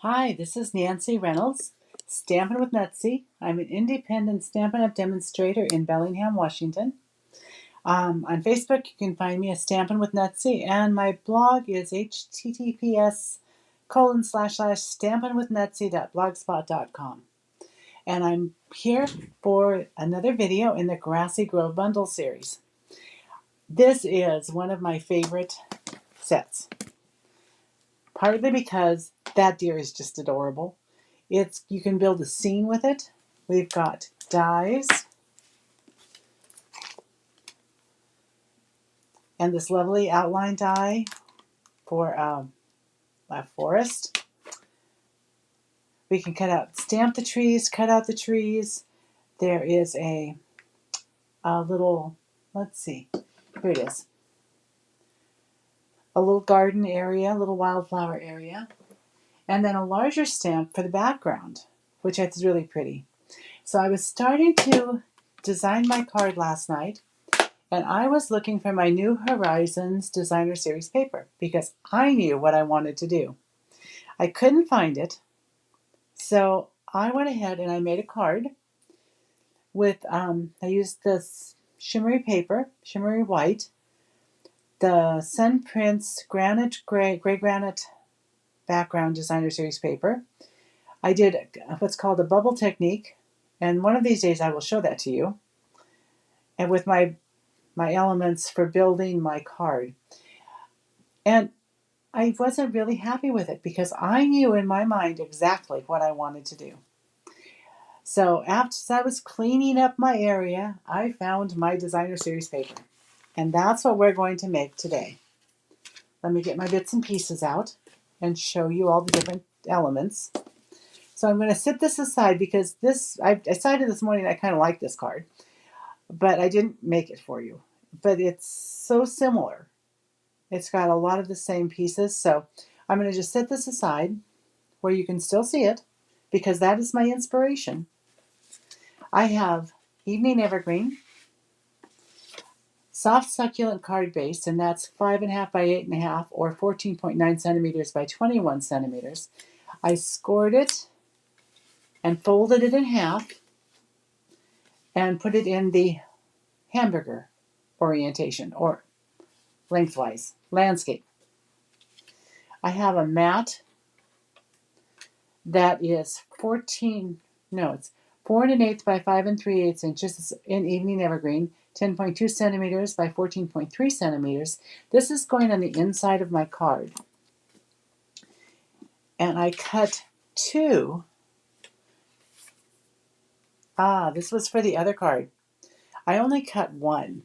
Hi, this is Nancy Reynolds, Stampin' with Nutsy. I'm an independent Stampin' Up! Demonstrator in Bellingham, Washington. On Facebook, you can find me as Stampin' with Nutsy, and my blog is https://stampinwithnutsy.blogspot.com. And I'm here for another video in the Grassy Grow Bundle series. This is one of my favorite sets, partly because that deer is just adorable. You can build a scene with it. We've got dies and this lovely outline die for a forest. We can stamp the trees, cut out the trees. There is a little, let's see, here it is. A little garden area, a little wildflower area. And then a larger stamp for the background, which I think is really pretty. So I was starting to design my card last night, and I was looking for my new Horizons Designer Series paper because I knew what I wanted to do. I couldn't find it, so I went ahead and I made a card with, I used this shimmery paper, shimmery white, the Sun Prince granite gray granite background Designer Series paper. I did what's called a bubble technique, and one of these days I will show that to you, and with my elements for building my card. And I wasn't really happy with it because I knew in my mind exactly what I wanted to do. So after I was cleaning up my area, I found my Designer Series paper. And that's what we're going to make today. Let me get my bits and pieces out and show you all the different elements. So I'm going to set this aside because I decided this morning I kind of like this card, but I didn't make it for you. But it's so similar. It's got a lot of the same pieces, so I'm going to just set this aside where you can still see it because that is my inspiration. I have Evening Evergreen, soft succulent CardBase, and that's 5.5 by 8.5 or 14.9 centimeters by 21 centimeters. I scored it and folded it in half and put it in the hamburger orientation or lengthwise, landscape. I have a mat that is 4 1/8 by 5 3/8 inches in Evening Evergreen, 10.2 centimeters by 14.3 centimeters. This is going on the inside of my card. And I cut two. This was for the other card. I only cut one.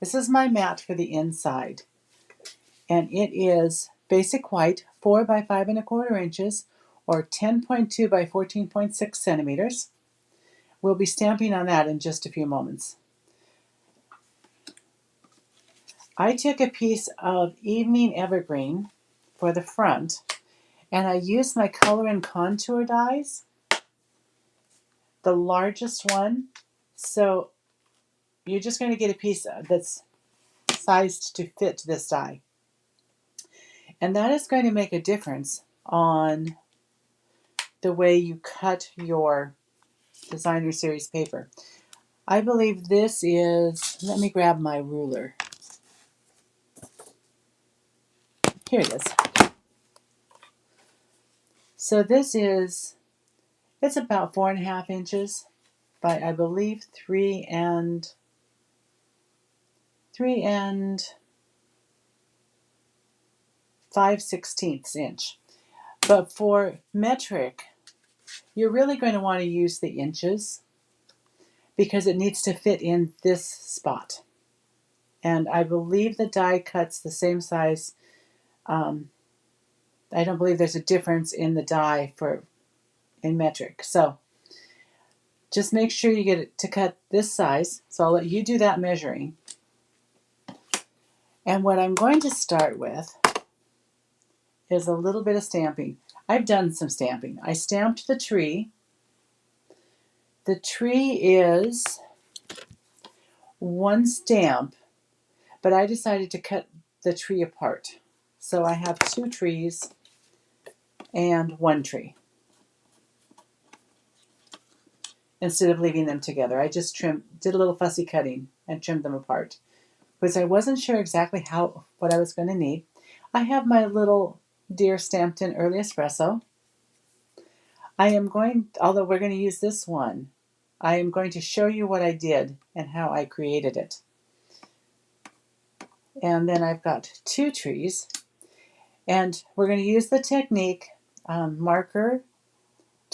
This is my mat for the inside. And it is basic white, 4 by 5 1/4 inches, or 10.2 by 14.6 centimeters. We'll be stamping on that in just a few moments. I took a piece of Evening Evergreen for the front, and I used my color and contour dies, the largest one. So you're just going to get a piece that's sized to fit this die. And that is going to make a difference on the way you cut your Designer Series paper. I believe this is, let me grab my ruler. Here it is. So this is, it's about 4.5 inches by, I believe, 3 5/16 inch. But for metric, you're really going to want to use the inches because it needs to fit in this spot. And I believe the die cuts the same size. I don't believe there's a difference in the die in metric. So just make sure you get it to cut this size. So I'll let you do that measuring. And what I'm going to start with is a little bit of stamping. I've done some stamping. I stamped the tree. The tree is one stamp, but I decided to cut the tree apart. So I have two trees and one tree. Instead of leaving them together, I just did a little fussy cutting and trimmed them apart because I wasn't sure exactly what I was going to need. I have my little deer stamped in early espresso. Although we're going to use this one, I am going to show you what I did and how I created it. And then I've got 2 trees, and we're going to use the technique marker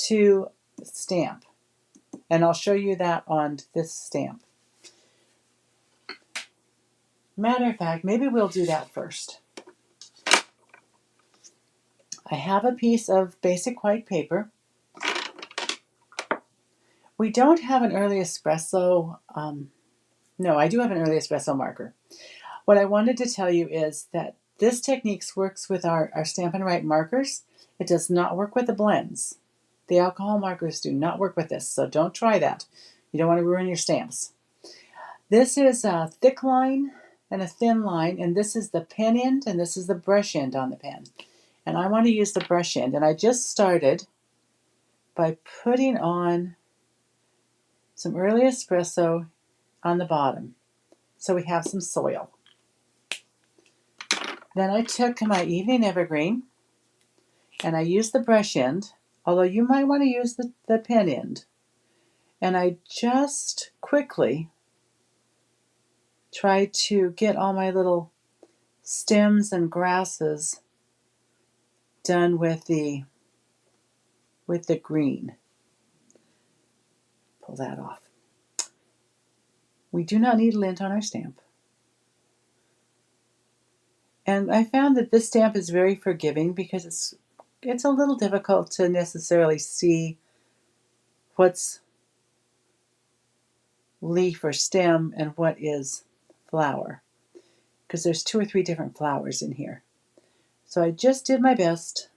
to stamp. And I'll show you that on this stamp. Matter of fact, maybe we'll do that first. I have a piece of basic white paper. We don't have an early espresso. No, I do have an early espresso marker. What I wanted to tell you is that this technique works with our Stampin' Write markers. It does not work with the blends. The alcohol markers do not work with this, so don't try that. You don't want to ruin your stamps. This is a thick line and a thin line, and this is the pen end, and this is the brush end on the pen. And I want to use the brush end, and I just started by putting on some early espresso on the bottom, so we have some soil. Then I took my evening evergreen, and I used the brush end, although you might want to use the pen end. And I just quickly tried to get all my little stems and grasses done with the green. Pull that off. We do not need lint on our stamp. And I found that this stamp is very forgiving because it's a little difficult to necessarily see what's leaf or stem and what is flower, because there's 2 or 3 different flowers in here. So I just did my best,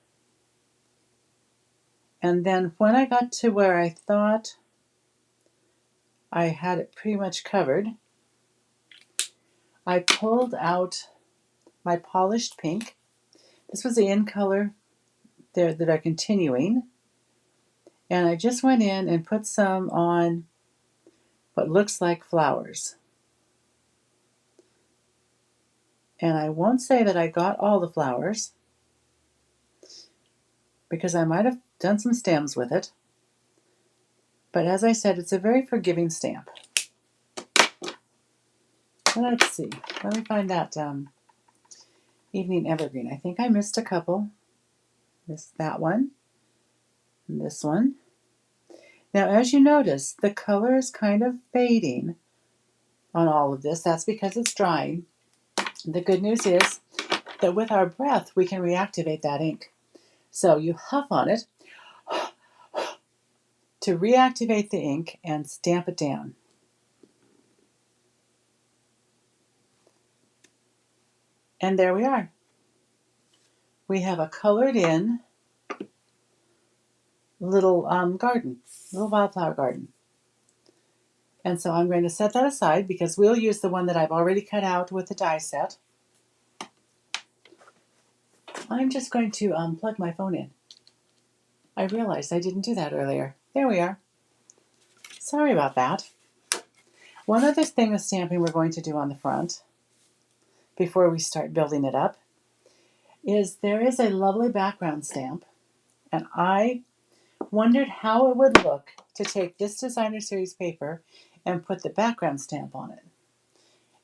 and then when I got to where I thought I had it pretty much covered, I pulled out my polished pink. This was the in color there that are continuing, and I just went in and put some on what looks like flowers. And I won't say that I got all the flowers, because I might have done some stems with it. But as I said, it's a very forgiving stamp. Let's see. Let me find that evening evergreen. I think I missed a couple. Missed that one. And this one. Now, as you notice, the color is kind of fading on all of this. That's because it's drying. The good news is that with our breath, we can reactivate that ink. So you huff on it to reactivate the ink and stamp it down. And there we are. We have a colored in little garden, little wildflower garden. And so I'm going to set that aside because we'll use the one that I've already cut out with the die set. I'm just going to plug my phone in. I realized I didn't do that earlier. There we are. Sorry about that. One other thing of stamping we're going to do on the front before we start building it up is there is a lovely background stamp, and I wondered how it would look to take this designer series paper and put the background stamp on it.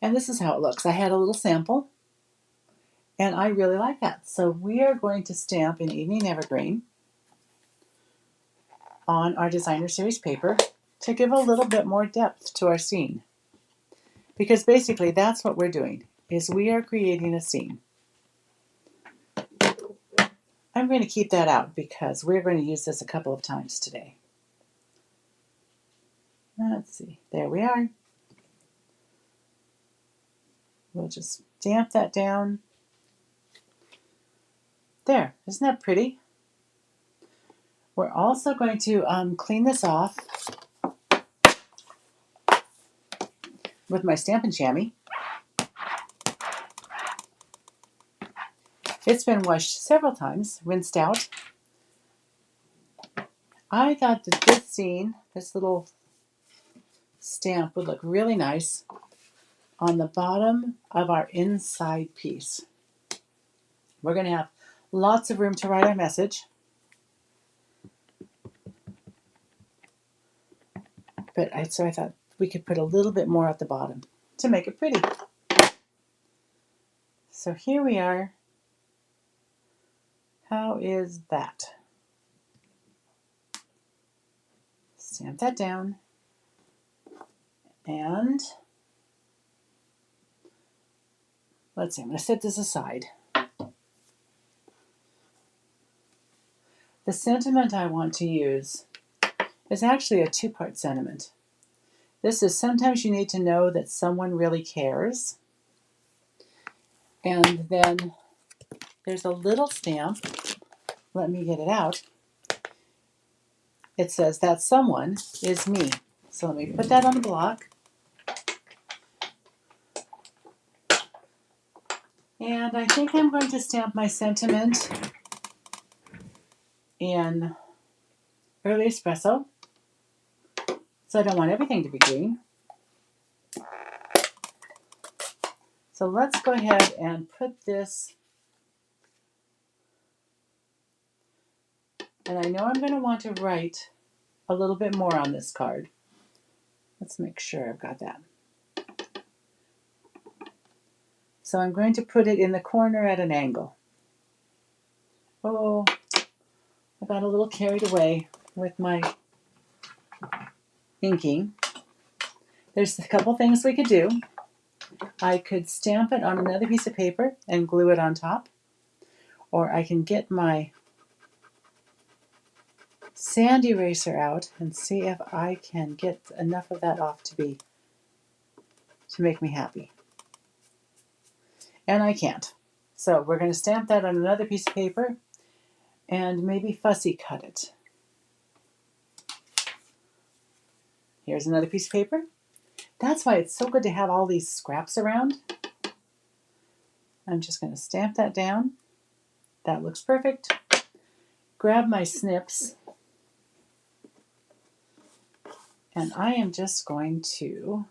And this is how it looks. I had a little sample, and I really like that. So we are going to stamp in Evening Evergreen on our designer series paper to give a little bit more depth to our scene. Because basically that's what we're doing, is we are creating a scene. I'm going to keep that out because we're going to use this a couple of times today. Let's see, there we are. We'll just stamp that down. There, isn't that pretty? We're also going to clean this off with my Stampin' Chamois. It's been washed several times, rinsed out, I thought that this scene, this little stamp would look really nice on the bottom of our inside piece. We're going to have lots of room to write our message. So I thought we could put a little bit more at the bottom to make it pretty. So here we are. How is that? Stamp that down. And let's see, I'm going to set this aside. The sentiment I want to use is actually a two-part sentiment. This is sometimes you need to know that someone really cares. And then there's a little stamp. Let me get it out. It says that someone is me. So let me put that on the block. And I think I'm going to stamp my sentiment in early espresso. So I don't want everything to be green. So let's go ahead and put this. And I know I'm going to want to write a little bit more on this card. Let's make sure I've got that. So I'm going to put it in the corner at an angle. Oh, I got a little carried away with my inking. There's a couple things we could do. I could stamp it on another piece of paper and glue it on top. Or I can get my sand eraser out and see if I can get enough of that off to make me happy. And I can't. So we're going to stamp that on another piece of paper and maybe fussy cut it. Here's another piece of paper. That's why it's so good to have all these scraps around. I'm just going to stamp that down. That looks perfect. Grab my snips. And I am just going to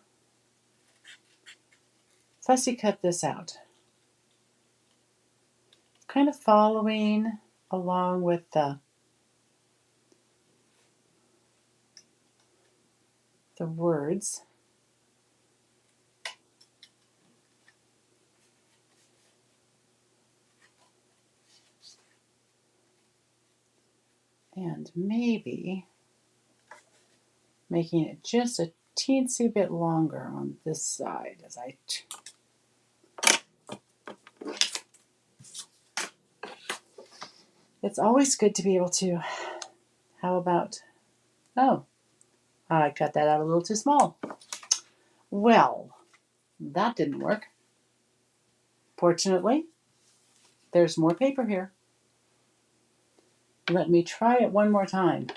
fussy cut this out. Kind of following along with the words. And maybe making it just a teensy bit longer on this side as I It's always good to be able to, how about, oh, I cut that out a little too small. Well, that didn't work. Fortunately, there's more paper here. Let me try it one more time.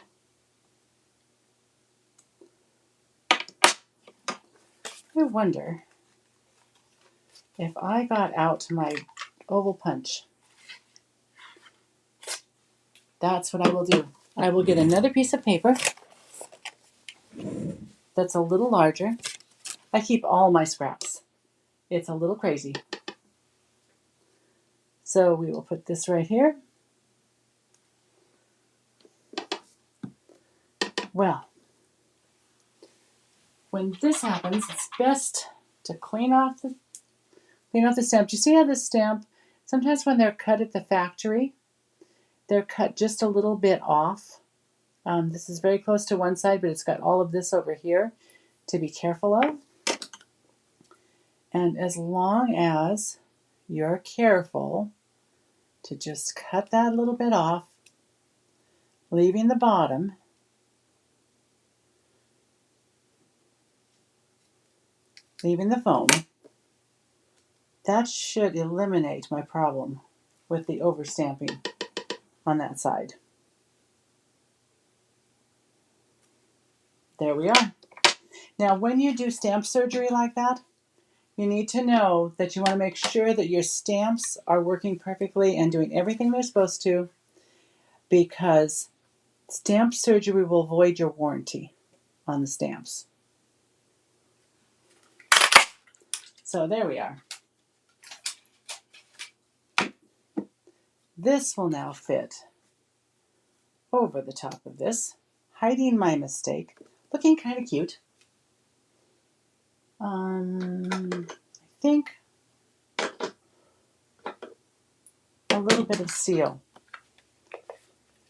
I wonder if I got out my oval punch. That's what I will do. I will get another piece of paper that's a little larger. I keep all my scraps. It's a little crazy. So we will put this right here. Well, when this happens, it's best to clean off the stamp. Do you see how this stamp, sometimes when they're cut at the factory, they're cut just a little bit off. This is very close to one side, but it's got all of this over here to be careful of. And as long as you're careful to just cut that little bit off, leaving the bottom, leaving the foam, that should eliminate my problem with the overstamping on that side. There we are. Now, when you do stamp surgery like that, you need to know that you want to make sure that your stamps are working perfectly and doing everything they're supposed to, because Stamp surgery will void your warranty on the stamps. So there we are. This will now fit over the top of this, hiding my mistake, looking kind of cute. I think a little bit of seal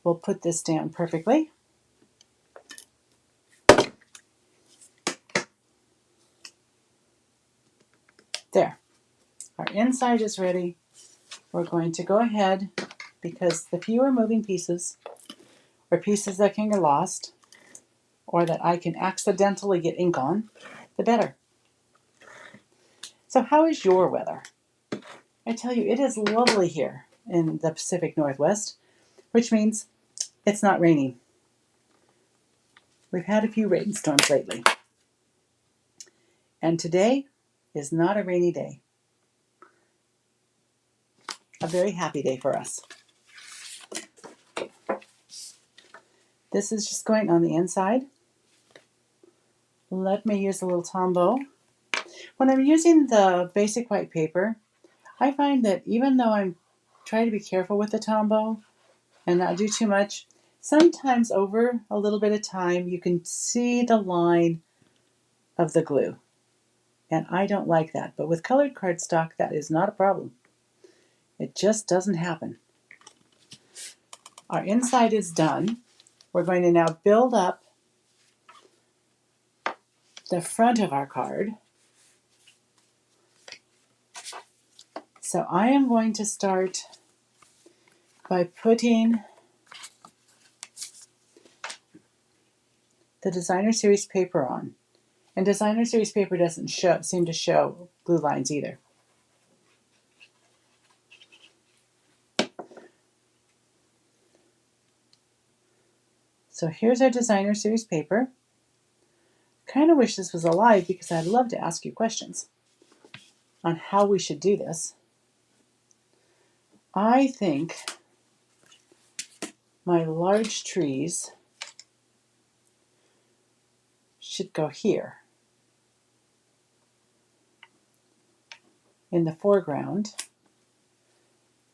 will put this down perfectly. There. Our inside is ready. We're going to go ahead, because the fewer moving pieces, or pieces that can get lost, or that I can accidentally get ink on, the better. So how is your weather? I tell you, it is lovely here in the Pacific Northwest, which means it's not raining. We've had a few rainstorms lately. And today is not a rainy day. A very happy day for us. This is just going on the inside. Let me use a little Tombow. When I'm using the basic white paper, I find that even though I'm trying to be careful with the Tombow and not do too much, sometimes over a little bit of time you can see the line of the glue. And I don't like that. But with colored cardstock, that is not a problem. It just doesn't happen. Our inside is done. We're going to now build up the front of our card. So I am going to start by putting the Designer Series paper on. And Designer Series paper doesn't seem to show glue lines either. So here's our Designer Series paper. Kind of wish this was alive because I'd love to ask you questions on how we should do this. I think my large trees should go here in the foreground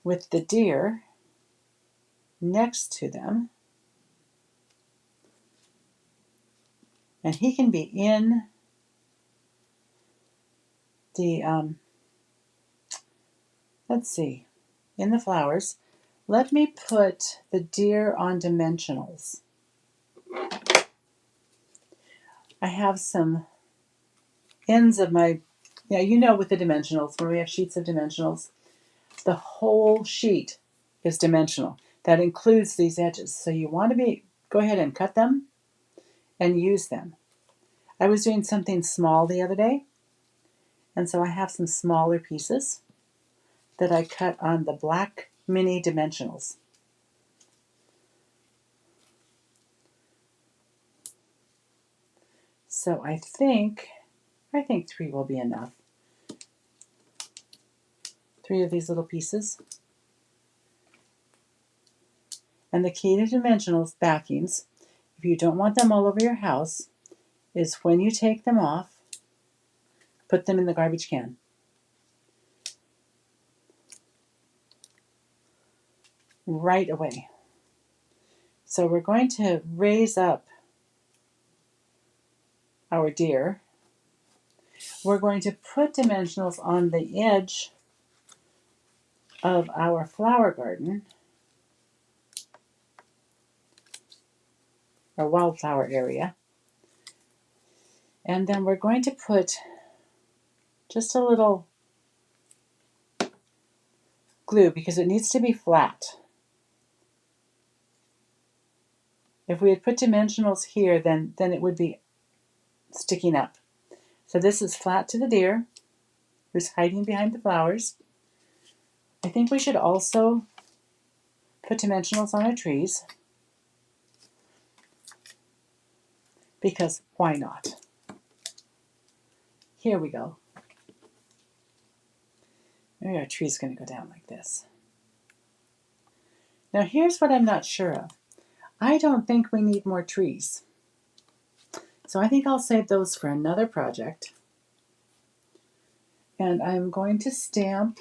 with the deer next to them. And he can be in the, let's see, in the flowers. Let me put the deer on dimensionals. I have some ends of my, you know with the dimensionals, when we have sheets of dimensionals, the whole sheet is dimensional. That includes these edges. So you want to go ahead and cut them and use them. I was doing something small the other day, and so I have some smaller pieces that I cut on the black mini dimensionals. So I think 3 will be enough. 3 of these little pieces. And the key to dimensionals backings, if you don't want them all over your house, is when you take them off, put them in the garbage can. Right away. So we're going to raise up our deer. We're going to put dimensionals on the edge of our flower garden, our wildflower area. And then we're going to put just a little glue because it needs to be flat. If we had put dimensionals here, then it would be sticking up. So this is flat to the deer who's hiding behind the flowers. I think we should also put dimensionals on our trees because why not? Here we go. Maybe our tree's going to go down like this. Now here's what I'm not sure of. I don't think we need more trees. So I think I'll save those for another project. And I'm going to stamp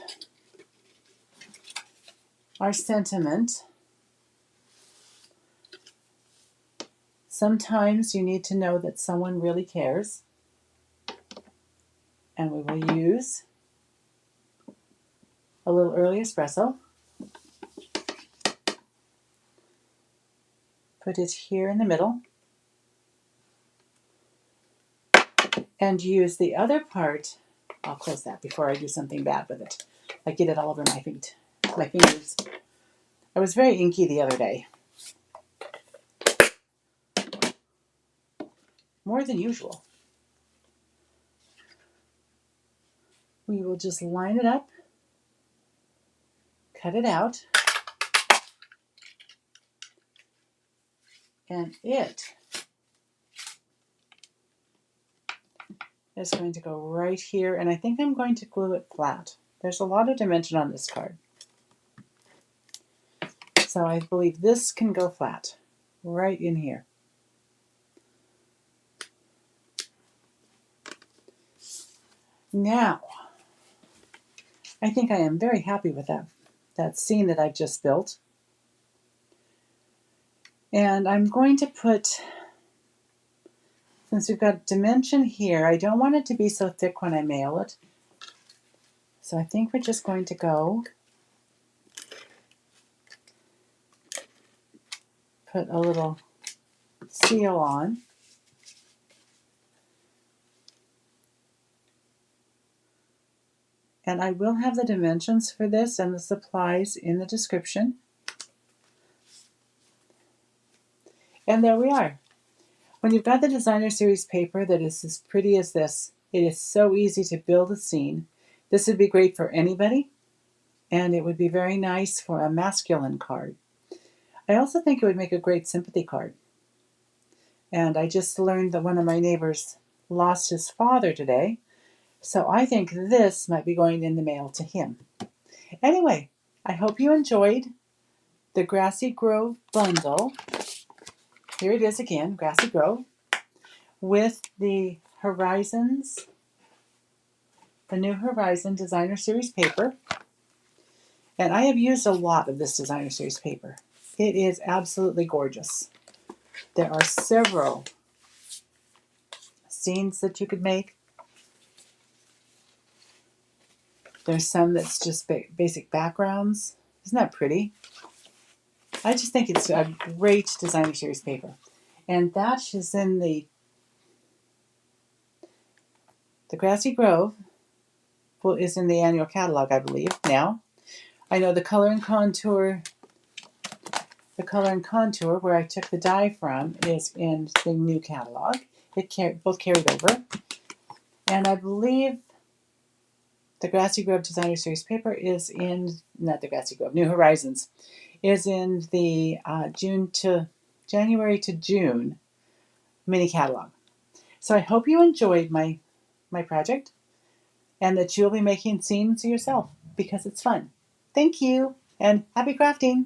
our sentiment. Sometimes you need to know that someone really cares. And we will use a little early espresso. Put it here in the middle. And use the other part. I'll close that before I do something bad with it. I get it all over my feet, my fingers. I was very inky the other day. More than usual. We will just line it up, cut it out, and it is going to go right here, and I think I'm going to glue it flat. There's a lot of dimension on this card. So I believe this can go flat, right in here. Now, I think I am very happy with that scene that I've just built. And I'm going to put, since we've got dimension here, I don't want it to be so thick when I mail it. So I think we're just going to go put a little seal on. And I will have the dimensions for this and the supplies in the description. And there we are. When you've got the designer series paper that is as pretty as this, it is so easy to build a scene. This would be great for anybody, and it would be very nice for a masculine card. I also think it would make a great sympathy card. And I just learned that one of my neighbors lost his father today, so I think this might be going in the mail to him. Anyway, I hope you enjoyed the Grassy Grove bundle. Here it is again, Grassy Grove, with the Horizons, the new Horizon Designer Series paper. And I have used a lot of this Designer Series paper. It is absolutely gorgeous. There are several scenes that you could make. There's some that's just basic backgrounds. Isn't that pretty? I just think it's a great Designer Series paper. And that is in the Grassy Grove is in the annual catalog, I believe, now. I know the color and contour where I took the die from is in the new catalog. It both carried over. And I believe the Grassy Grove Designer Series paper is in, not the Grassy Grove, New Horizons, is in the January to June mini catalog. So I hope you enjoyed my project and that you'll be making scenes yourself because it's fun. Thank you and happy crafting!